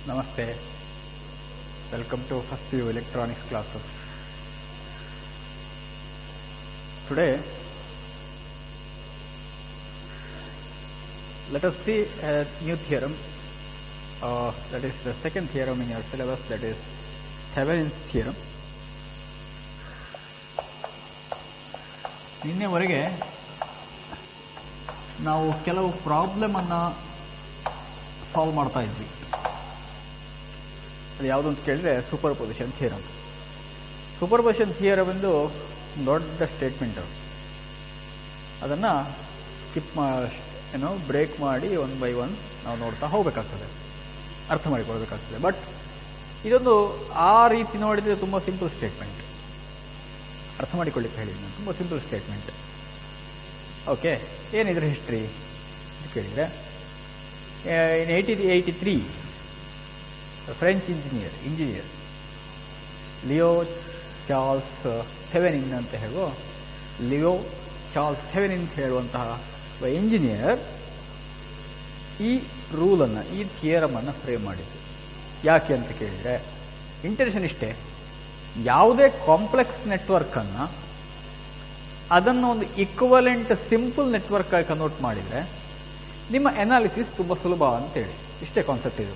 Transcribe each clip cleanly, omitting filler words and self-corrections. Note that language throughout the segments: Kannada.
Namaste. Welcome to First PU Electronics classes. Today, let us see a new theorem. That is the second theorem in your syllabus. That is Thevenin's theorem. ನಿನ್ನೆವರೆಗೆ ನಾವು ಕೆಲವು ಪ್ರಾಬ್ಲಮ್ ಅನ್ನು ಸಾಲ್ವ್ ಮಾಡ್ತಾ ಇದ್ವಿ. ಅದು ಯಾವುದು ಅಂತ ಕೇಳಿದ್ರೆ super position theorem. Super position theorem ಎಂದು ದೊಡ್ಡ ಸ್ಟೇಟ್ಮೆಂಟ್. ಅದನ್ನು ಸ್ಕಿಪ್ ಬ್ರೇಕ್ ಮಾಡಿ ಒನ್ ಬೈ ಒನ್ ನಾವು ನೋಡ್ತಾ ಹೋಗಬೇಕಾಗ್ತದೆ, ಅರ್ಥ ಮಾಡಿಕೊಳ್ಬೇಕಾಗ್ತದೆ. ಬಟ್ ಇದೊಂದು ಆ ರೀತಿ ನೋಡಿದರೆ ತುಂಬ ಸಿಂಪಲ್ ಸ್ಟೇಟ್ಮೆಂಟ್, ಅರ್ಥ ಮಾಡಿಕೊಳ್ಳಿಕ್ಕೆ ಹೇಳಿದ್ದೀನಿ ನಾನು. ತುಂಬ ಸಿಂಪಲ್ ಸ್ಟೇಟ್ಮೆಂಟ್. ಓಕೆ, ಏನಿದ್ರೆ ಹಿಸ್ಟ್ರಿ ಅಂತ ಕೇಳಿದರೆ, ಇನ್ 1883 French engineer Leo Charles Thevenin ಅಂತ ಲಿಯೋ ಚಾರ್ಲ್ಸ್ ಥೆವೆನಿನ್ ಹೇಳುವಂತಹ ಇಂಜಿನಿಯರ್ ಈ ರೂಲನ್ನು, ಈ ಥಿಯರಮನ್ನು ಫ್ರೇಮ್ ಮಾಡಿದ್ರು. ಯಾಕೆ ಅಂತ ಕೇಳಿದರೆ ಇಂಟೆನ್ಷನ್ ಇಷ್ಟೇ: ಯಾವುದೇ ಕಾಂಪ್ಲೆಕ್ಸ್ ನೆಟ್ವರ್ಕನ್ನು ಅದನ್ನು ಒಂದು ಈಕ್ವಲೆಂಟ್ ಸಿಂಪಲ್ ನೆಟ್ವರ್ಕ್ ಆಗಿ ಕನ್ವರ್ಟ್ ಮಾಡಿದರೆ ನಿಮ್ಮ ಅನಾಲಿಸಿಸ್ ತುಂಬ ಸುಲಭ ಅಂತೇಳಿ. ಇಷ್ಟೇ ಕಾನ್ಸೆಪ್ಟ್ ಇದು.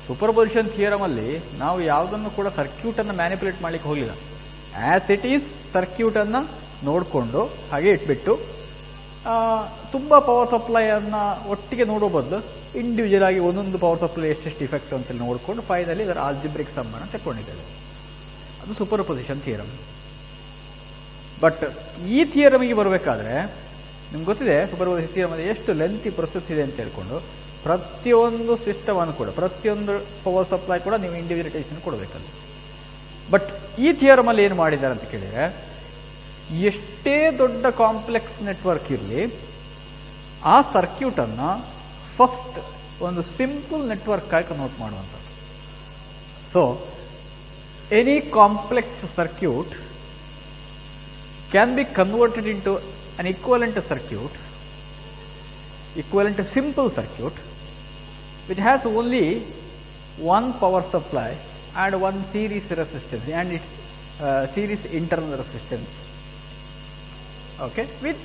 ಸೂಪರ್ ಪೊಸಿಷನ್ ಥಿಯರಮಲ್ಲಿ ನಾವು ಯಾವುದನ್ನು ಕೂಡ ಸರ್ಕ್ಯೂಟನ್ನು ಮ್ಯಾನಿಪುಲೇಟ್ ಮಾಡಲಿಕ್ಕೆ ಹೋಗಲಿಲ್ಲ. ಆ್ಯಸ್ ಇಟ್ ಈಸ್ ಸರ್ಕ್ಯೂಟನ್ನು ನೋಡಿಕೊಂಡು ಹಾಗೆ ಇಟ್ಬಿಟ್ಟು ತುಂಬ ಪವರ್ ಸಪ್ಲೈಯನ್ನು ಒಟ್ಟಿಗೆ ನೋಡೋ ಬದಲು ಇಂಡಿವಿಜುವಲ್ ಆಗಿ ಒಂದೊಂದು ಪವರ್ ಸಪ್ಲೈ ಎಷ್ಟೆಷ್ಟು ಇಫೆಕ್ಟ್ ಅಂತೇಳಿ ನೋಡಿಕೊಂಡು ಫೈನಲಿ ಇದರ ಆಲ್ಜಿಬ್ರಿಕ್ ಸಮ್ಮನ್ನು ತಗೊಂಡಿದ್ದೇವೆ. ಅದು ಸೂಪರ್ ಪೊಸಿಷನ್ ಥಿಯರಮ್. ಬಟ್ ಈ ಥಿಯರಮಿಗೆ ಬರಬೇಕಾದ್ರೆ ನಿಮ್ಗೆ ಗೊತ್ತಿದೆ, ಸೂಪರ್ ಪೊಸಿಷನ್ ಥಿಯರಮಲ್ಲಿ ಎಷ್ಟು ಲೆಂತಿ ಪ್ರೊಸೆಸ್ ಇದೆ ಅಂತ ಹೇಳ್ಕೊಂಡು ಪ್ರತಿಯೊಂದು ಸಿಸ್ಟಮನ್ನು ಕೂಡ, ಪ್ರತಿಯೊಂದು ಪವರ್ ಸಪ್ಲೈ ಕೂಡ ನೀವು ಇಂಡಿವಿಜುವಲ್ ಕೊಡಬೇಕಲ್ಲ. ಬಟ್ ಈ ಥಿಯರಮಲ್ಲಿ ಏನು ಮಾಡಿದ್ದಾರೆ ಅಂತ ಕೇಳಿದರೆ, ಎಷ್ಟೇ ದೊಡ್ಡ ಕಾಂಪ್ಲೆಕ್ಸ್ ನೆಟ್ವರ್ಕ್ ಇರಲಿ, ಆ ಸರ್ಕ್ಯೂಟನ್ನು ಫಸ್ಟ್ ಒಂದು ಸಿಂಪಲ್ ನೆಟ್ವರ್ಕ್ ಆಗಿ ಕನ್ವರ್ಟ್ ಮಾಡುವಂಥದ್ದು. So any complex circuit can be converted into an equivalent circuit, equivalent simple circuit which has only one power supply and one series resistance and its series internal resistance, okay, with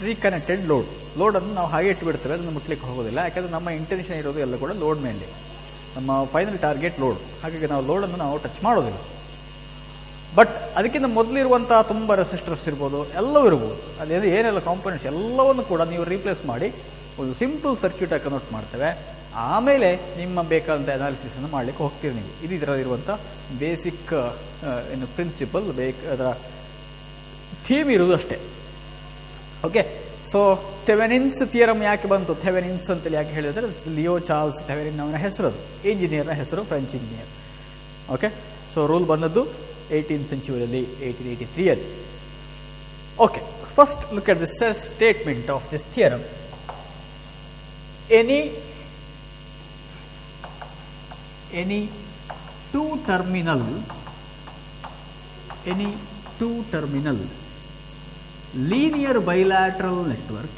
reconnected load. Load ಅನ್ನು ನಾವು ಹಾಗೆ ಇಟ್ಟುಬಿಡ್ತೇವೆ, ಅದನ್ನು ಮುಟ್ಲಿಕ್ಕೆ ಹೋಗೋದಿಲ್ಲ. ಯಾಕಂದರೆ ನಮ್ಮ ಇಂಟೆನ್ಷನ್ ಇರೋದು ಎಲ್ಲ ಕೂಡ ಲೋಡ್ ಮೇಲೆ, ನಮ್ಮ ಫೈನಲ್ ಟಾರ್ಗೆಟ್ ಲೋಡ್. ಹಾಗಾಗಿ ನಾವು ಲೋಡನ್ನು ನಾವು ಟಚ್ ಮಾಡೋದಿಲ್ಲ. ಬಟ್ ಅದಕ್ಕಿಂತ ಮೊದಲಿರುವಂಥ ತುಂಬ ರೆಸಿಸ್ಟರ್ಸ್ ಇರ್ಬೋದು, ಎಲ್ಲವೂ ಇರ್ಬೋದು, ಅದೇನು ಏನೆಲ್ಲ ಕಾಂಪೊನೆಂಟ್ಸ್ ಎಲ್ಲವನ್ನು ಕೂಡ ನೀವು ರೀಪ್ಲೇಸ್ ಮಾಡಿ ಒಂದು ಸಿಂಪಲ್ ಸರ್ಕ್ಯೂಟ್ ಆಗಿ ಕನ್ವರ್ಟ್ ಮಾಡ್ತೇವೆ. ಆಮೇಲೆ ನಿಮ್ಮ ಬೇಕಾದಂಥ ಅನಾಲಿಸಿಸನ್ನು ಮಾಡಲಿಕ್ಕೆ ಹೋಗ್ತೀರಿ ನೀವು. ಇದು ಇದರಲ್ಲಿರುವಂಥ ಬೇಸಿಕ್ ಪ್ರಿನ್ಸಿಪಲ್, ಅದರ ಥೀಮ್ ಇರುವುದು ಅಷ್ಟೇ. ಓಕೆ, ಸೊ ಥೆವೆನಿನ್ಸ್ ಥಿಯರಮ್ ಯಾಕೆ ಬಂತು? ಥೆವೆನಿನ್ಸ್ ಅಂತೇಳಿ ಯಾಕೆ ಹೇಳಿದ್ರೆ, ಲಿಯೋ ಚಾರ್ಲ್ಸ್ ಥೆವೆನಿನ್ ಅವನ ಹೆಸರು, ಅದು ಇಂಜಿನಿಯರ್ನ ಹೆಸರು, French engineer. Okay, so rule ಬಂದದ್ದು 18th century, 1883. Okay, first look at the statement of this theorem. Any two terminal linear bilateral network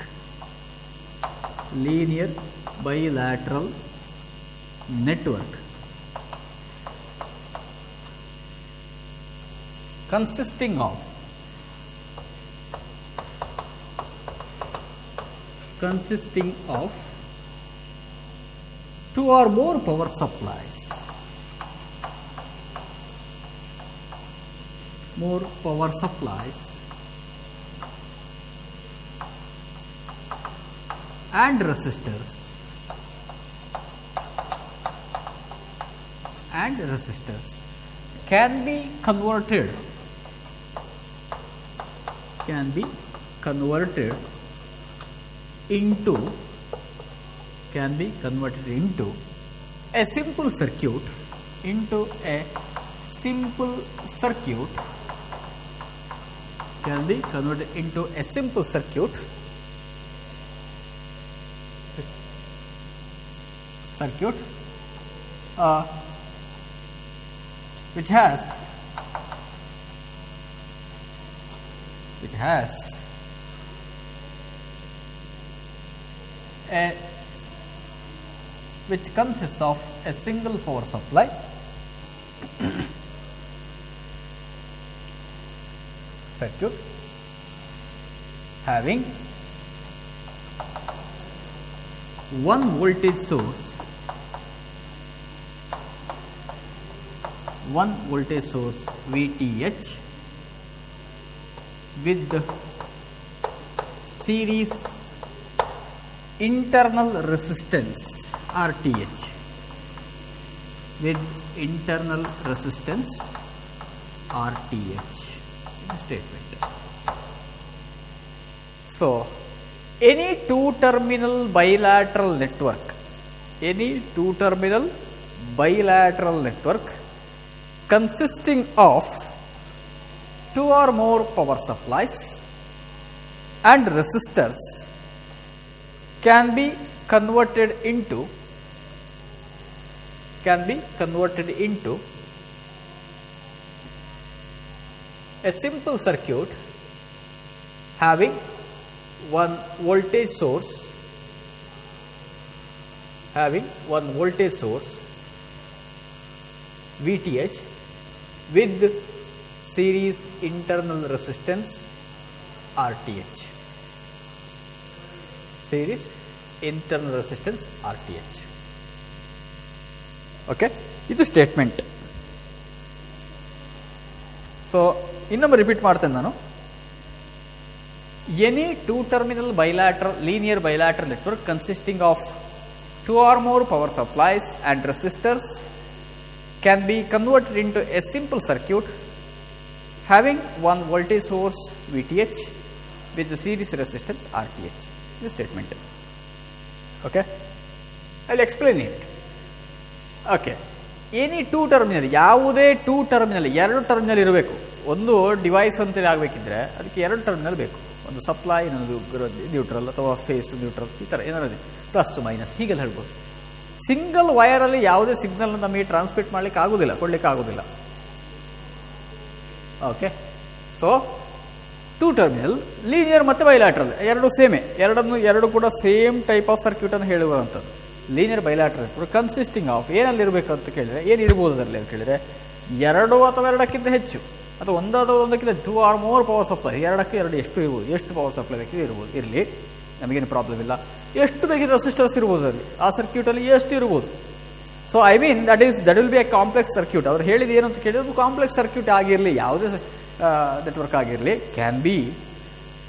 consisting of two or more power supplies, and resistors can be converted into a simple circuit, which has a which consists of a single power supply circuit having one voltage source VTH with the series internal resistance RTH statement. So any two-terminal bilateral network consisting of two or more power supplies and resistors can be converted into a simple circuit having one voltage source VTH with series internal resistance RTH. Okay, ಇದು ಸ್ಟೇಟ್ಮೆಂಟ್. ಸೊ ಇನ್ನೊಮ್ಮೆ ರಿಪೀಟ್ ಮಾಡ್ತೇನೆ ನಾನು. Any two terminal linear bilateral network consisting of two or more power supplies and resistors can be converted into a simple circuit having one voltage source VTH with the series resistance RTH. This statement. Okay, I'll explain it. Okay, any two terminal, ಯಾವುದೇ ಟೂ ಟರ್ಮಿನಲ್, ಎರಡು ಟರ್ಮಿನಲ್ ಇರಬೇಕು. ಒಂದು ಡಿವೈಸ್ ಅಂತೇಳಿ ಆಗಬೇಕಿದ್ರೆ ಅದಕ್ಕೆ ಎರಡು ಟರ್ಮಿನಲ್ ಬೇಕು. ಒಂದು ಸಪ್ಲೈ, ಇನ್ನೊಂದು ನ್ಯೂಟ್ರಲ್ ಅಥವಾ ಫೇಸ್ ನ್ಯೂಟ್ರಲ್, ಈ ಥರ ಏನಾದ್ರು ಪ್ಲಸ್ ಮೈನಸ್ ಹೀಗೆಲ್ಲ ಹೇಳ್ಬೋದು. ಸಿಂಗಲ್ ವೈರಲ್ಲಿ ಯಾವುದೇ ಸಿಗ್ನಲ್ ನಮಗೆ ಟ್ರಾನ್ಸ್ಮಿಟ್ ಮಾಡಲಿಕ್ಕೆ ಆಗೋದಿಲ್ಲ, ಕೊಡಲಿಕ್ಕೆ ಆಗೋದಿಲ್ಲ. Okay, so two terminal linear ಮತ್ತು ಬೈಲಾಟ್ರಲ್ ಎರಡು ಸೇಮೆ, ಎರಡು ಕೂಡ ಸೇಮ್ ಟೈಪ್ ಆಫ್ ಸರ್ಕ್ಯೂಟ್ ಅನ್ನು ಹೇಳುವಂಥದ್ದು. ಲೀನಿಯರ್ ಬೈಲಾಟ್ರಲ್ ಕನ್ಸಿಸ್ಟಿಂಗ್ ಆಫ್ ಏನಲ್ಲಿ ಅಂತ ಕೇಳಿದರೆ ಏನಿರ್ಬೋದು ಅದರಲ್ಲಿ ಅಂತ ಕೇಳಿದರೆ ಎರಡು ಅಥವಾ ಎರಡಕ್ಕಿಂತ ಹೆಚ್ಚು ಅಥವಾ ಒಂದಕ್ಕಿಂತ two or more power supply, ಎರಡಕ್ಕೆ ಎರಡು ಎಷ್ಟು ಇರ್ಬೋದು, ಎಷ್ಟು ಪವರ್ ಸಪ್ಲೈ ಬೇಕಿದೆ ಇರಲಿ, ನಮಗೇನು ಪ್ರಾಬ್ಲಮ್ ಇಲ್ಲ. ಎಷ್ಟು ಬೇಕಿದ್ರೆ ರೆಸಿಸ್ಟರ್ಸ್ ಇರ್ಬೋದು ಅಲ್ಲಿ, ಆ ಸರ್ಕ್ಯೂಟಲ್ಲಿ ಎಷ್ಟು ಇರ್ಬೋದು. So I mean that will be A complex circuit. ಅವ್ರು ಹೇಳಿದ ಏನು ಅಂತ ಕೇಳಿದ್ರೆ ಕಾಂಪ್ಲೆಕ್ಸ್ ಸರ್ಕ್ಯೂಟ್ ಆಗಿರಲಿ, ಯಾವುದೇ ನೆಟ್ವರ್ಕ್ ಆಗಿರಲಿ, ಕ್ಯಾನ್ ಬಿ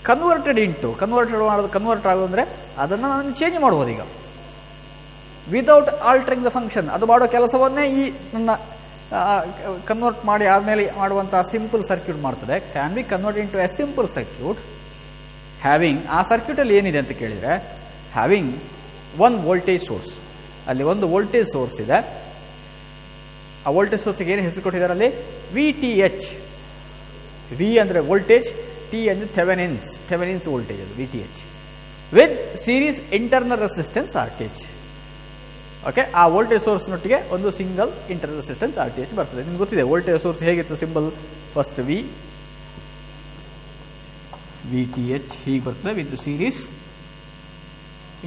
ಕನ್ವರ್ಟ್ ಆಗೋದು ಅಂದರೆ ಅದನ್ನು ನಾನು ಚೇಂಜ್ ಮಾಡ್ಬೋದು ಈಗ ವಿದೌಟ್ ಆಲ್ಟರಿಂಗ್ ದ ಫಂಕ್ಷನ್. ಅದು ಮಾಡೋ ಕೆಲಸವನ್ನೇ ಈ ನನ್ನ ಕನ್ವರ್ಟ್ ಮಾಡಿ ಆದಮೇಲೆ ಮಾಡುವಂಥ ಸಿಂಪಲ್ ಸರ್ಕ್ಯೂಟ್ ಮಾಡ್ತದೆ. Can be convert into A simple circuit having, ಆ ಸರ್ಕ್ಯೂಟಲ್ಲಿ ಏನಿದೆ ಅಂತ ಕೇಳಿದರೆ ಹ್ಯಾವಿಂಗ್ ಒನ್ ವೋಲ್ಟೇಜ್ ಸೋರ್ಸ್, ಅಲ್ಲಿ ಒಂದು ವೋಲ್ಟೇಜ್ ಸೋರ್ಸ್ ಇದೆ. ಆ ವೋಲ್ಟೇಜ್ ಸೋರ್ಸ್ಗೆ ಏನು ಹೆಸರು ಕೊಟ್ಟಿದ್ದಾರೆ ಅಲ್ಲಿ, VTH. ವಿ ಅಂದರೆ ವೋಲ್ಟೇಜ್, ಟಿ ಅಂದರೆ ಥೆವೆನಿನ್ಸ್ ವೋಲ್ಟೇಜ್, ಅದು VTH with series internal resistance RTH. Okay, ಆ ವೋಲ್ಟೇಜ್ ಸೋರ್ಸ್ನೊಟ್ಟಿಗೆ ಒಂದು ಸಿಂಗಲ್ ಇಂಟರ್ನಲ್ ರೆಸಿಸ್ಟೆನ್ಸ್ RTH ಬರ್ತದೆ. ನಿಮ್ಗೆ ಗೊತ್ತಿದೆ ವೋಲ್ಟೇಜ್ ಸೋರ್ಸ್ ಹೇಗಿತ್ತು ಸಿಂಬಲ್, ಫಸ್ಟ್ VTH ಹೀಗೆ ಬರ್ತದೆ with series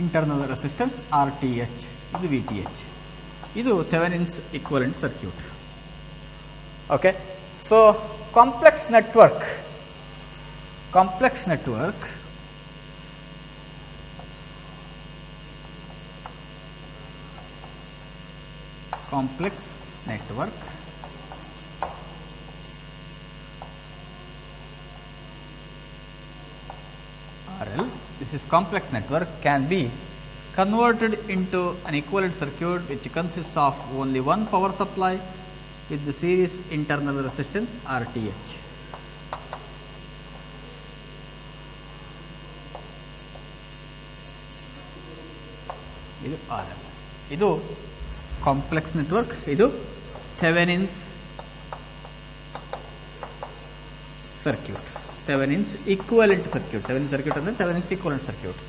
internal resistance RTH. ಇದು VTH, ಇದು Thevenin's equivalent circuit. Okay, so complex network RL, this is complex network, can be converted into an equivalent circuit which consists of only one power supply with the series internal resistance RTH. ಇದು RL, ಇದು ಕಾಂಪ್ಲೆಕ್ಸ್ ನೆಟ್ವರ್ಕ್, ಇದು Thevenin's circuit, Thevenin's equivalent circuit. Thevenin's circuit ಅಂದರೆ ಥೆವೆನಿನ್ಸ್ ಈಕ್ವಲೆಂಟ್ ಸರ್ಕ್ಯೂಟ್.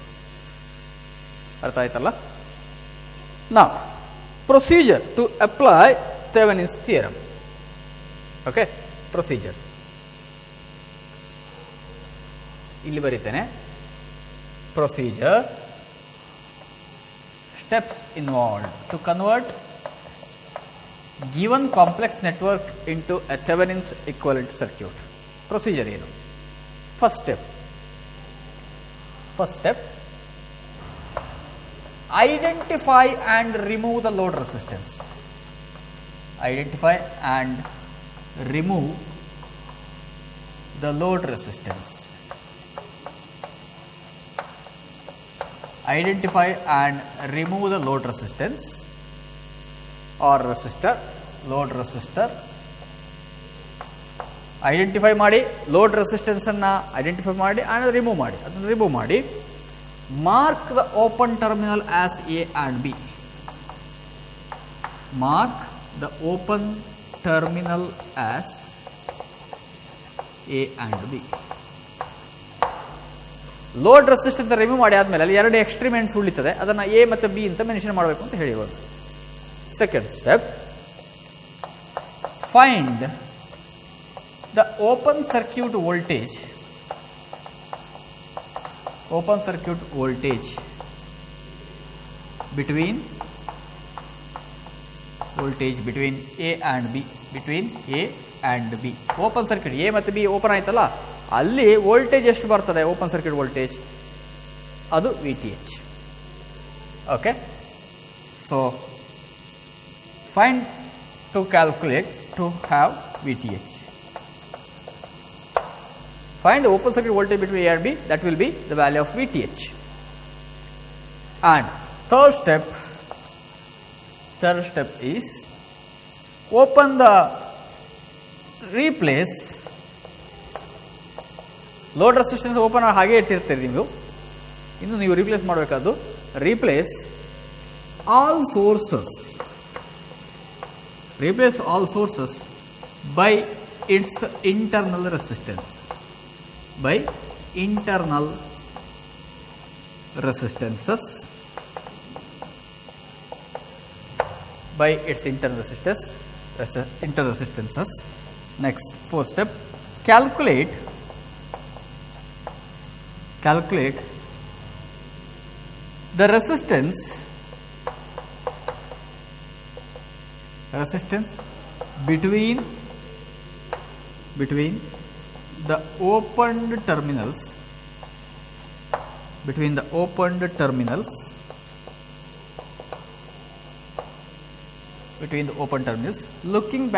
ಅರ್ಥ ಆಯ್ತಲ್ಲ? ನಾವು procedure to apply Thevenin's theorem. Okay, procedure ಇಲ್ಲಿ ಬರೀತೇನೆ. Procedure steps involved to convert given complex network into a Thevenin's equivalent circuit. Procedure ಏನು? First step, identify and remove the load resistance. Identify and remove the load resistance. Identify and remove the load resistance or resistor, load resistor. Identify ಮಾಡಿ, load resistance ಅನ್ನು identify ಮಾಡಿ and remove ಮಾಡಿ, ಅದನ್ನು remove ಮಾಡಿ. Mark the open terminal as A and B. Mark the open terminal as A and B. Load resistance remove ಮಾಡಿ ಆದಮೇಲೆ ಅಲ್ಲಿ ಎರಡು ಎಕ್ಸ್ಟ್ರೀಮ್ ಎಂಡ್ಸ್ ಉಳಿತದೆ, ಅದನ್ನು ಎ ಮತ್ತು ಬಿ ಅಂತ ಮೆನ್ಷನ್ ಮಾಡಬೇಕು ಅಂತ ಹೇಳಿರೋದು. Second step, find the open circuit voltage between a and b. Open circuit a ಮತ್ತು ಬಿ ಓಪನ್ ಆಯ್ತಲ್ಲ, ಅಲ್ಲಿ ವೋಲ್ಟೇಜ್ ಎಷ್ಟು ಬರ್ತದೆ, ಓಪನ್ ಸರ್ಕ್ಯೂಟ್ ವೋಲ್ಟೇಜ್ ಅದು VTH. Okay, so find to calculate to have VTH. Find the open circuit voltage between A and B, that will be the value of VTH. And third step is open the replace load resistance open ಹಾಗೆ ಇಟ್ಟಿರ್ತೀರಿ ನೀವು, ಇನ್ನು ನೀವು replace ಮಾಡಬೇಕಾದ್ದು replace all sources by its internal resistances. Next, fourth step, calculate the resistance between the opened terminals looking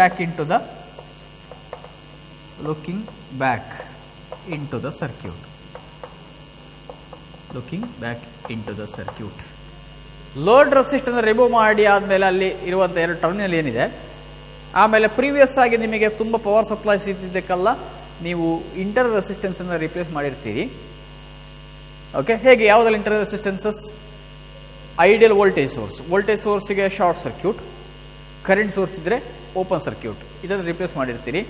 back into the circuit. Load resistance remove ಮಾಡಿ ಆದಮೇಲೆ ಅಲ್ಲಿ ಇರುವಂಥ ಎರಡು ಟರ್ಮಿನಲ್ ಏನಿದೆ, ಆಮೇಲೆ ಪ್ರೀವಿಯಸ್ ಆಗಿ ನಿಮಗೆ ತುಂಬ ಪವರ್ ಸಪ್ಲೈ ಸಿಗ್ತಿದ್ದಕ್ಕೆಲ್ಲ ನೀವು ಇಂಟರ್ನಲ್ ರೆಸಿಸ್ಟೆನ್ಸ್ ಅನ್ನು ರಿಪ್ಲೇಸ್ ಮಾಡಿರ್ತೀರಿ. ಓಕೆ, ಹೇಗೆ, ಯಾವುದೆಲ್ಲ ಇಂಟರ್ನಲ್ ರೆಸಿಸ್ಟೆನ್ಸಸ್? ಐಡಿಯಲ್ ವೋಲ್ಟೇಜ್ ಸೋರ್ಸ್ಗೆ ಶಾರ್ಟ್ ಸರ್ಕ್ಯೂಟ್, ಕರೆಂಟ್ ಸೋರ್ಸ್ ಇದ್ರೆ ಓಪನ್ ಸರ್ಕ್ಯೂಟ್, ಇದನ್ನು ರಿಪ್ಲೇಸ್ ಮಾಡಿರ್ತೀರಿ.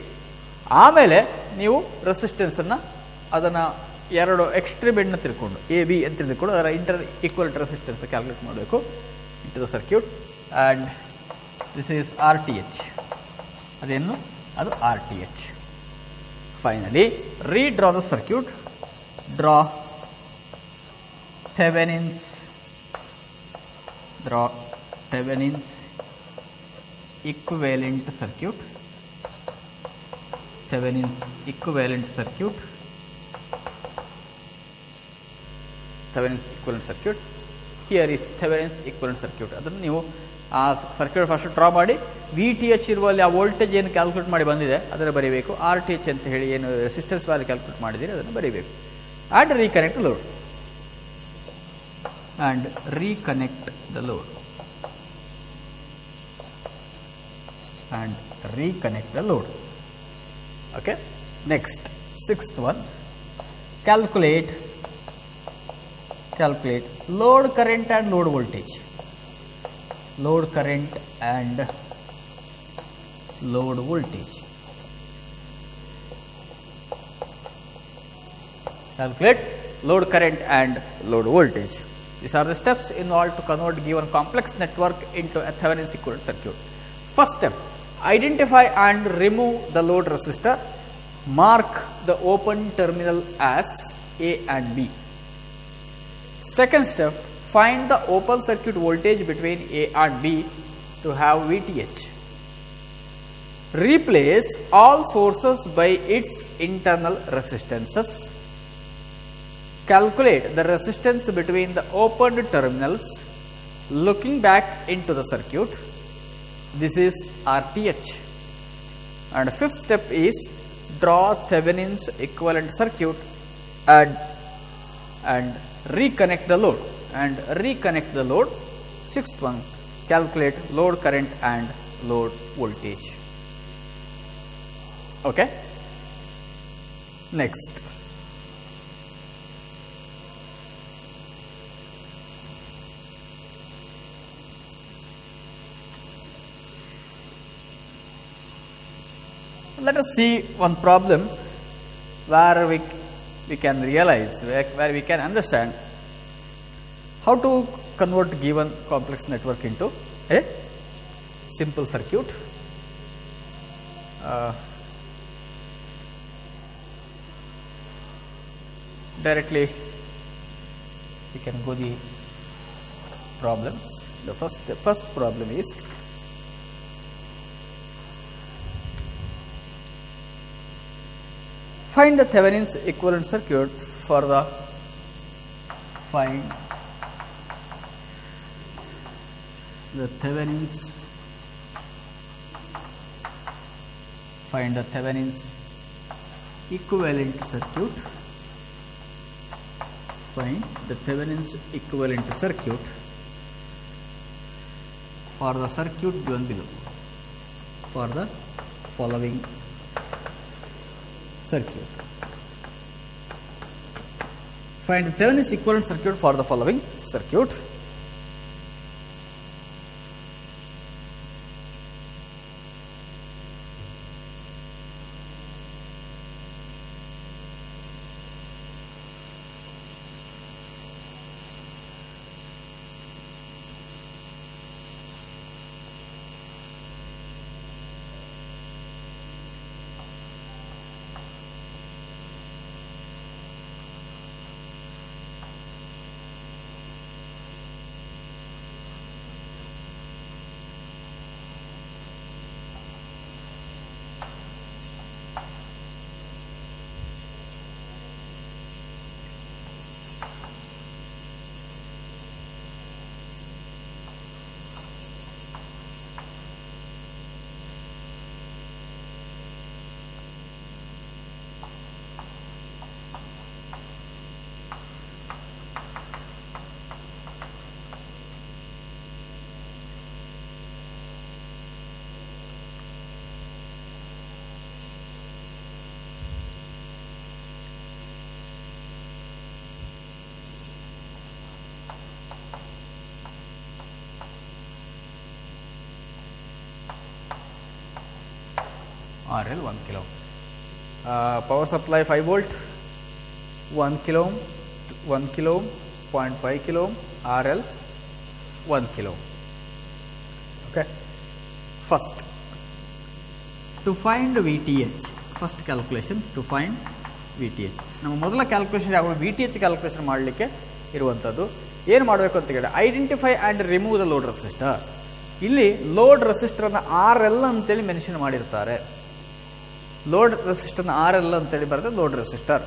ಆಮೇಲೆ ನೀವು ರೆಸಿಸ್ಟೆನ್ಸನ್ನು ಅದನ್ನು ಎರಡು ಎಕ್ಸ್ಟ್ರೀಮ್ ಎಂಡ್ನ ತಿಳ್ಕೊಂಡು ಎ ಬಿ ಅಂತ ತಿಳ್ಕೊಂಡು ಅದರ ಇಂಟರ್ ಈಕ್ವಲ್ ರೆಸಿಸ್ಟೆನ್ಸ್ ಕ್ಯಾಲ್ಕುಲೇಟ್ ಮಾಡಬೇಕು into the circuit. And this is RTH. ಅದೇನು? ಅದು RTH. Finally, redraw the circuit. Draw Thevenin's equivalent circuit. Thevenin's equivalent circuit. Here is Thevenin's equivalent circuit. ಅದನ್ನು ನೀವು ಆ ಸರ್ಕ್ಯೂಟ್ ಫಸ್ಟ್ ಡ್ರಾ ಮಾಡಿ, VTH ಇರುವಲ್ಲಿ ಆ ವೋಲ್ಟೇಜ್ ಏನು ಕ್ಯಾಲ್ಕುಲೇಟ್ ಮಾಡಿ ಬಂದಿದೆ ಅದನ್ನು ಬರೀಬೇಕು. RTH ಅಂತ ಹೇಳಿ ಏನು ರೆಸಿಸ್ಟೆನ್ಸ್ ವ್ಯಾಲ್ಯೂ ಕ್ಯಾಲ್ಕುಲೇಟ್ ಮಾಡಿದ್ದೀರಿ ಅದನ್ನು ಬರೀಬೇಕು. And reconnect the load. Okay, next, sixth one, calculate load current and load voltage. Calculate load current and load voltage. These are the steps involved to convert given complex network into a Thevenin's equivalent circuit. First step, identify and remove the load resistor. Mark the open terminal as A and B. Second step, Find the open circuit voltage between A and B to have VTH. Replace all sources by its internal resistances. Calculate the resistance between the opened terminals looking back into the circuit. This is RTH. And fifth step is draw Thevenin's equivalent circuit and reconnect the load. Sixth one, calculate load current and load voltage. Okay. Next. Let us see one problem where we can realize, where we can understand how to convert given complex network into a simple circuit. Directly we can go the problems. The first problem is find the Thevenin's equivalent circuit for the Thevenin's equivalent circuit. Find the Thevenin's equivalent circuit for the circuit given below, for the following circuit. Find the Thevenin's equivalent circuit for the following circuit. RL 1 kilo. Power supply 5 volt, 1 kilo ohm, 0.5 kilo ohm, RL 1 kilo. Okay. First, to find VTH, first calculation to find VTH. ನಮ್ಮ ಮೊದಲ ಕ್ಯಾಲ್ಕುಲೇಷನ್ ಯಾವ VTH ಕ್ಯಾಲ್ಕುಲೇಷನ್ ಮಾಡಲಿಕ್ಕೆ ಇರುವಂಥದ್ದು ಏನು ಮಾಡಬೇಕು ಅಂತ ಹೇಳಿದ್ರೆ identify and remove the load resistor. ಇಲ್ಲಿ ಲೋಡ್ ರೆಸಿಸ್ಟರ್ನ RL ಅಂತೇಳಿ ಮೆನ್ಷನ್ ಮಾಡಿರ್ತಾರೆ. ಲೋಡ್ ರೆಸಿಸ್ಟರ್ನ RL ಅಂತೇಳಿ ಬರುತ್ತೆ ಲೋಡ್ ರೆಸಿಸ್ಟರ್.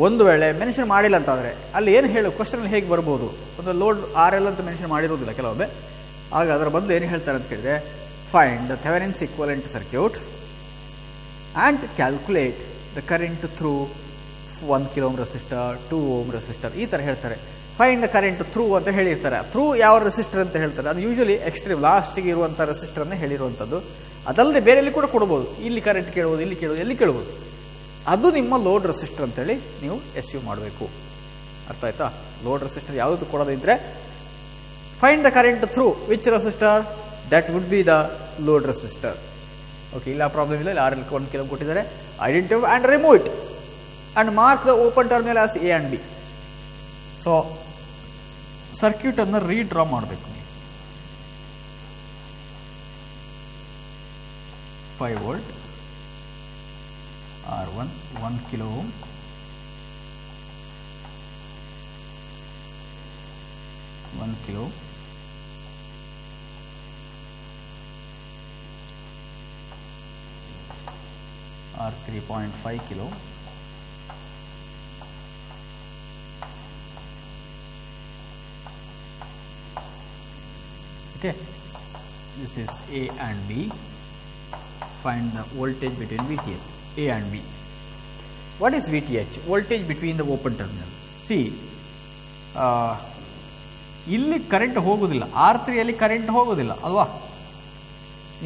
ಒಂದು ವೇಳೆ ಮೆನ್ಷನ್ ಮಾಡಿಲ್ಲ ಅಂತಾದರೆ ಅಲ್ಲಿ ಏನು ಹೇಳು ಕ್ವಶನ್ ಹೇಗೆ ಬರ್ಬೋದು, ಒಂದು ಲೋಡ್ RL ಅಂತ ಮೆನ್ಷನ್ ಮಾಡಿರೋದಿಲ್ಲ ಕೆಲವೊಮ್ಮೆ. ಆಗ ಅದರ ಬದಲು ಏನು ಹೇಳ್ತಾರೆ ಅಂತ ಹೇಳಿದ್ರೆ find the Thevenin's equivalent circuit and calculate the current through 1 kilo ohm resistor, 2 ohm resistor, ಈ ಥರ ಹೇಳ್ತಾರೆ. ಫೈಂಡ್ ದ ಕರೆಂಟ್ ಥ್ರೂ ಅಂತ ಹೇಳಿರ್ತಾರೆ. ಥ್ರೂ ಯಾವ ರೆಸಿಸ್ಟರ್ ಅಂತ ಹೇಳ್ತಾರೆ, ಅದು ಯೂಶಲಿ ಎಕ್ಸ್ಟ್ರೀಮ್ ಲಾಸ್ಟಿಗೆ ಇರುವಂಥ ರೆಸಿಸ್ಟರ್ನೇ ಹೇಳಿರುವಂಥದ್ದು. ಅದಲ್ಲದೆ ಬೇರೆಯಲ್ಲಿ ಕೂಡ ಕೊಡ್ಬೋದು, ಇಲ್ಲಿ ಕರೆಂಟ್ ಕೇಳ್ಬೋದು, ಇಲ್ಲಿ ಕೇಳ್ಬೋದು, ಎಲ್ಲಿ ಕೇಳ್ಬೋದು. ಅದು ನಿಮ್ಮ ಲೋಡ್ ರೆಸಿಸ್ಟರ್ ಅಂತೇಳಿ ನೀವು ಎಸ್ಯೂ ಮಾಡಬೇಕು. ಅರ್ಥ ಆಯ್ತಾ? ಲೋಡ್ ರೆಸಿಸ್ಟರ್ ಯಾವುದು ಕೊಡೋದಿದ್ರೆ find the current through which resistor, that would be the load resistor. Okay, ಇಲ್ಲ ಪ್ರಾಬ್ಲಮ್ ಇಲ್ಲ. ಇಲ್ಲಿ RL 1 ಕಿಲೋ ಕೊಟ್ಟಿದ್ದಾರೆ. Identify and remove it and mark the open terminal as A and B. So circuit ಅನ್ನು ರೀಡ್ರಾ ಮಾಡಬೇಕು. 5 volt, R1 1 kilo ohm, 1 kilo, or 3.5 kilo, okay. This is A and B. Find the voltage between VTH, A and B. What is VTH? Voltage between the open terminal. See, ಇಲ್ಲಿ ಕರೆಂಟ್ ಹೋಗೋದಿಲ್ಲ, R3 ಅಲ್ಲಿ ಕರೆಂಟ್ ಹೋಗೋದಿಲ್ಲ ಅಲ್ವಾ?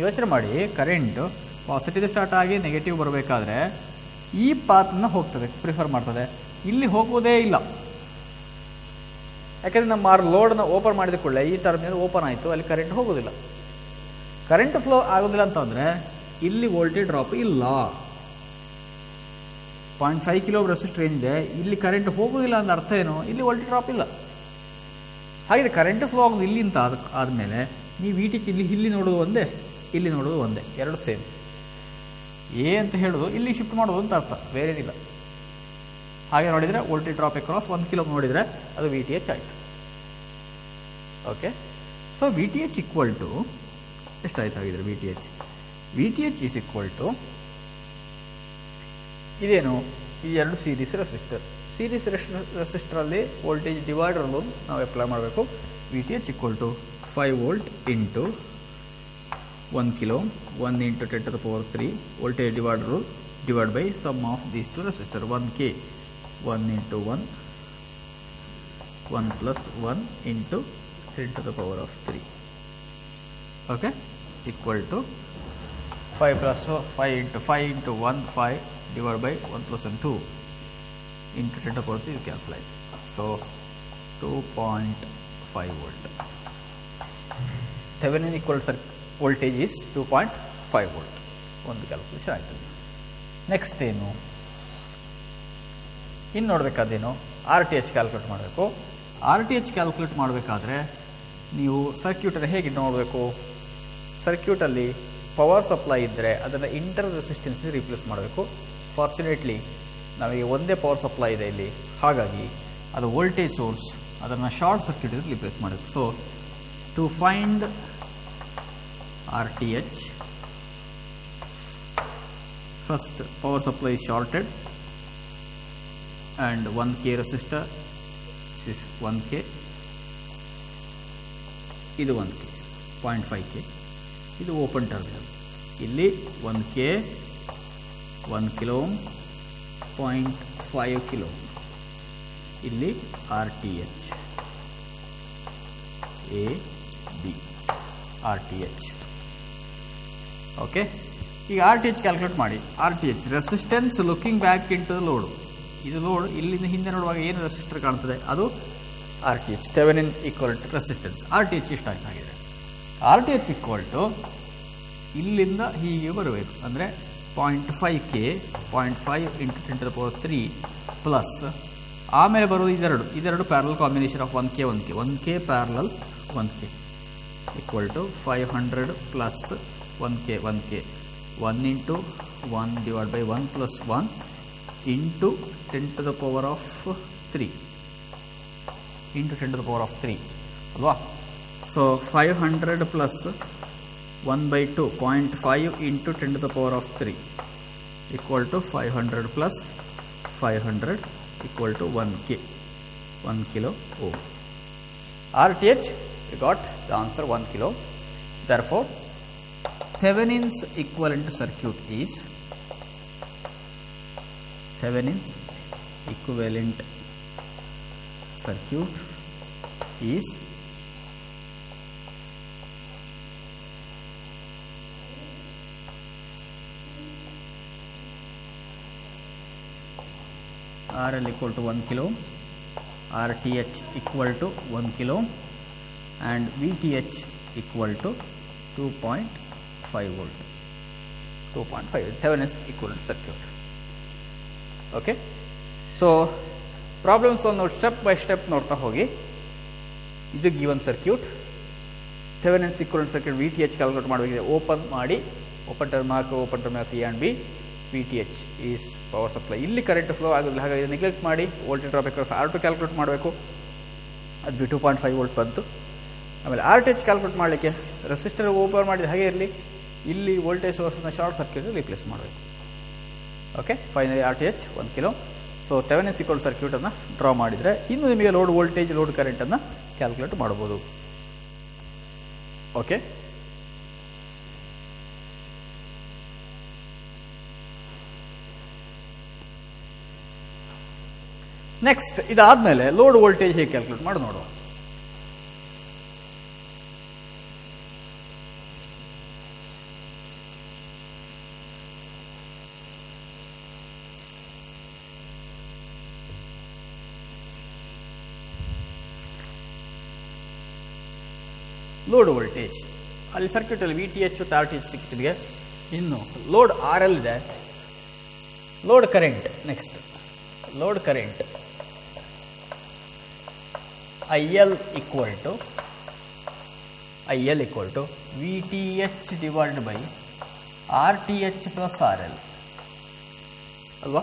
ಯೋಚನೆ ಮಾಡಿ, ಕರೆಂಟ್ ಪಾಸಿಟಿವ್ ಸ್ಟಾರ್ಟ್ ಆಗಿ ನೆಗೆಟಿವ್ ಬರಬೇಕಾದ್ರೆ ಈ ಪಾತ್ನ ಹೋಗ್ತದೆ, ಪ್ರಿಫರ್ ಮಾಡ್ತದೆ, ಇಲ್ಲಿ ಹೋಗೋದೇ ಇಲ್ಲ. ಯಾಕಂದರೆ ನಮ್ಮ ಲೋಡ್ನ ಓಪನ್ ಮಾಡಿದ ಕೂಡಲೇ ಈ ಟರ್ಮಿನಲ್ ಓಪನ್ ಆಯಿತು, ಅಲ್ಲಿ ಕರೆಂಟ್ ಹೋಗೋದಿಲ್ಲ. ಕರೆಂಟ್ ಫ್ಲೋ ಆಗೋದಿಲ್ಲ ಅಂತಂದರೆ ಇಲ್ಲಿ ವೋಲ್ಟೇಜ್ ಡ್ರಾಪ್ ಇಲ್ಲ. 0.5 ಕಿಲೋ ರೆಸಿಸ್ಟರ್ ಏನಿದೆ, ಇಲ್ಲಿ ಕರೆಂಟ್ ಹೋಗೋದಿಲ್ಲ ಅಂತ ಅರ್ಥ ಏನು? ಇಲ್ಲಿ ವೋಲ್ಟೇಜ್ ಡ್ರಾಪ್ ಇಲ್ಲ. ಹಾಗೆ ಕರೆಂಟ್ ಫ್ಲೋ ಆಗೋದು ಇಲ್ಲಿಂದ ಆದಮೇಲೆ ನೀವು VTH ಇಲ್ಲಿ ನೋಡೋದು ಒಂದೇ, ಇಲ್ಲಿ ನೋಡೋದು ಒಂದೇ, ಎರಡು ಸೇಮ್. ಎ ಅಂತ ಹೇಳೋದು ಇಲ್ಲಿ ಶಿಫ್ಟ್ ಮಾಡೋದು ಅಂತ ಅರ್ಥ, ಬೇರೆದಿಲ್ಲ. ಹಾಗೆ ನೋಡಿದರೆ ವೋಲ್ಟೇಜ್ ಡ್ರಾಪ್ ಅಕ್ರಾಸ್ 1 ಕಿಲೋ ನೋಡಿದರೆ ಅದು VTH ಆಯಿತು. Okay, so VTH equal to ಎಷ್ಟಾಯ್ತು ಹಾಗಿದ್ರೆ? VTH ಈಸ್ ಈಕ್ವಲ್ ಟು ಇದೇನು? ಈ ಎರಡು ಸೀರೀಸ್ ರೆಸಿಸ್ಟರಲ್ಲಿ ವೋಲ್ಟೇಜ್ ಡಿವೈಡರ್ ನಾವು ಅಪ್ಲೈ ಮಾಡಬೇಕು. VTH equal to 5 volt into 1 kilo 1 into 10 to the power 3 voltage divider rule divide by sum of these two resistor 1K 1 into 1 1 plus 1 into 10 to the power of 3. Okay, equal to 5 plus 5 into 5 into 1 5 divided by 1 plus 2 into 10 to the power 3 cancel ಆಯಿತು. So 2.5 volt. Thevenin equal voltage is 2.5 volt. ಒಂದು ಕ್ಯಾಲ್ಕುಲೇಷನ್ ಆಯಿತು. ನೆಕ್ಸ್ಟ್ ಏನು? ಇನ್ನು ನೋಡಬೇಕಾದೇನು? RTH ಕ್ಯಾಲ್ಕುಲೇಟ್ ಮಾಡಬೇಕು. RTH ಕ್ಯಾಲ್ಕುಲೇಟ್ ಮಾಡಬೇಕಾದ್ರೆ ನೀವು ಸರ್ಕ್ಯೂಟನ್ನು ಹೇಗೆ ನೋಡಬೇಕು? ಸರ್ಕ್ಯೂಟಲ್ಲಿ ಪವರ್ ಸಪ್ಲೈ ಇದ್ದರೆ ಅದನ್ನು ಇಂಟರ್ನಲ್ ರೆಸಿಸ್ಟೆನ್ಸ್ ರೀಪ್ಲೇಸ್ ಮಾಡಬೇಕು. ಫಾರ್ಚುನೇಟ್ಲಿ ನಮಗೆ ಒಂದೇ ಪವರ್ ಸಪ್ಲೈ ಇದೆ ಇಲ್ಲಿ, ಹಾಗಾಗಿ ಅದು ವೋಲ್ಟೇಜ್ ಸೋರ್ಸ್, ಅದನ್ನು ಶಾರ್ಟ್ ಸರ್ಕ್ಯೂಟ್ ರೀಪ್ಲೇಸ್ ಮಾಡಬೇಕು. So to find RTH, first power supply is shorted and 1K resistor, this is 1K, ಇದು 1K 0.5K, ಇದು ಓಪನ್ ಟರ್ಮಿನಲ್. ಇಲ್ಲಿ 1K 1 ಕಿಲೋ 0.5 ಕಿಲೋ, ಇಲ್ಲಿ RTH A B RTH. Okay, ಈಗ RTH ಕ್ಯಾಲ್ಕುಲೇಟ್ ಮಾಡಿ. RTH resistance looking back into load. ಇದು ಲೋಡ್, ಇಲ್ಲಿಂದ ಹಿಂದೆ ನೋಡುವಾಗ ಏನು ರೆಸಿಸ್ಟರ್ ಕಾಣ್ತದೆ ಅದು RTH, Thevenin equal to resistance. RTH ಇಷ್ಟಾಯ್ತು. ಆಗಿದೆ RTH ಈಕ್ವಲ್ ಟು ಇಲ್ಲಿಂದ ಹೀಗೆ ಬರಬೇಕು, ಅಂದರೆ 0.5K 0.5 into 10 to the power 3 plus ಆಮೇಲೆ ಬರೋದು ಇದೆರಡು parallel combination of 1K parallel 1K equal to 500 plus 1K 1 into 1 divide by 1 plus 1 into 10 to the power of 3 into 10 to the power of 3 ಅಲ್ವಾ? So 500 plus 1/2 0.5 into 10 to the power of 3 equal to 500 plus 500 equal to 1K 1 kilo ohm. RTH, you got the answer 1 kilo. Therefore, Thevenin's equivalent circuit is RL equal to 1 kilo, RTH equal to 1 kilo, and VTH equal to 2.5 volt. 2.5 Thevenin's equivalent circuit. Okay, so problems on step by step ನೋಡ್ತಾ ಹೋಗಿ. ಇದು given circuit, Thevenin's equivalent circuit VTH calculate ಮಾಡಬೇಕಿದೆ. ಓಪನ್ ಮಾಡಿ, open terminal C and B, VTH is power supply. ಇಲ್ಲಿ ಕರೆಂಟ್ ಫ್ಲೋ ಆಗೋದಿಲ್ಲ, ಹಾಗಾಗಿ ನೆಗ್ಲೆಕ್ಟ್ ಮಾಡಿ ವೋಲ್ಟೇಜ್ ಡ್ರಾಪ್ R2 ಕ್ಯಾಲ್ಕುಲೇಟ್ ಮಾಡಬೇಕು. ಅದು 2.5 ವೋಲ್ಟ್ ಬಂತು. ಆಮೇಲೆ ಆರ್ ಟಿ ಎಚ್ ಕ್ಯಾಲ್ಕುಲೇಟ್ ಮಾಡಲಿಕ್ಕೆ ರೆಸಿಸ್ಟರ್ ಓಪನ್ ಮಾಡಿದ ಹಾಗೆ ಇರಲಿ, ಇಲ್ಲಿ ವೋಲ್ಟೇಜ್ ಸೋರ್ಸನ್ನು ಶಾರ್ಟ್ ಸರ್ಕ್ಯೂಟ್ ರಿಪ್ಲೇಸ್ ಮಾಡಬೇಕು. Okay, finally R T H 1 kilo. So Thevenin equal ಸರ್ಕ್ಯೂಟನ್ನು ಡ್ರಾ ಮಾಡಿದರೆ ಇನ್ನು ನಿಮಗೆ ಲೋಡ್ ವೋಲ್ಟೇಜ್, ಲೋಡ್ ಕರೆಂಟನ್ನು ಕ್ಯಾಲ್ಕುಲೇಟ್ ಮಾಡ್ಬೋದು. ಓಕೆ, ನೆಕ್ಸ್ಟ್ ಇದಾದಮೇಲೆ ಲೋಡ್ ವೋಲ್ಟೇಜ್ ಹೇಗೆ ಕ್ಯಾಲ್ಕುಲೇಟ್ ಮಾಡಿ ನೋಡುವ. ಲೋಡ್ ವೋಲ್ಟೇಜ್ ಅಲ್ಲಿ ಸರ್ಕ್ಯೂಟಲ್ಲಿ ವಿ ಟಿ ಎಚ್ ಮತ್ತು ಆರ್ ಟಿ ಎಚ್ ಸಿಕ್ಕಿದೆ. ಇನ್ನು ಲೋಡ್ ಆರ್ ಎಲ್ ಇದೆ. Load current next, load current I L equal to V T H divide by R T H plus R L ಅಲ್ವಾ.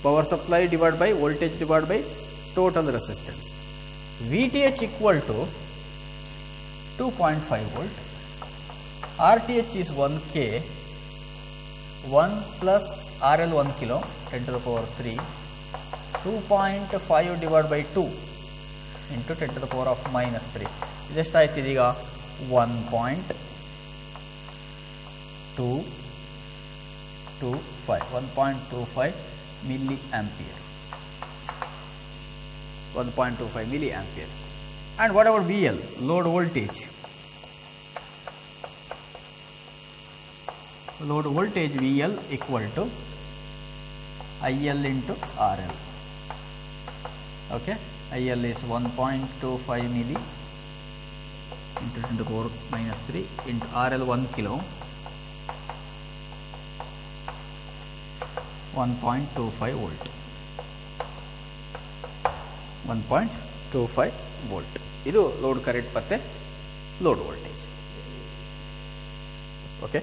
Power supply divide by voltage divide by total resistance. V T H equal to 2.5 volt, R T H is 1K, 1 plus RL 1 kilo 10 to the power 3, 2.5 divided by 2 into 10 to the power of minus 3. ಇದೆಷ್ಟಾಯ್ತು ಇದೀಗ? 1.25 milli ampere. 1.25 milli ampere. And what about VL, load voltage? Load voltage VL equal to IL into RL. Okay, IL is 1.25 milli into 10 to the power minus 3 into RL 1 kilo, 1.25 volt. 1.25 volt. ಇದು ಲೋಡ್ ಕರೆಂಟ್ ಮತ್ತೆ load voltage. Okay,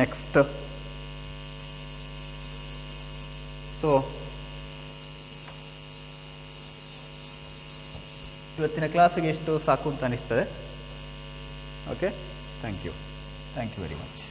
next so ಇವತ್ತಿನ ಕ್ಲಾಸಿಗೆ ಎಷ್ಟು ಸಾಕು ಅಂತ ಅನಿಸ್ತದೆ. Okay, thank you very much.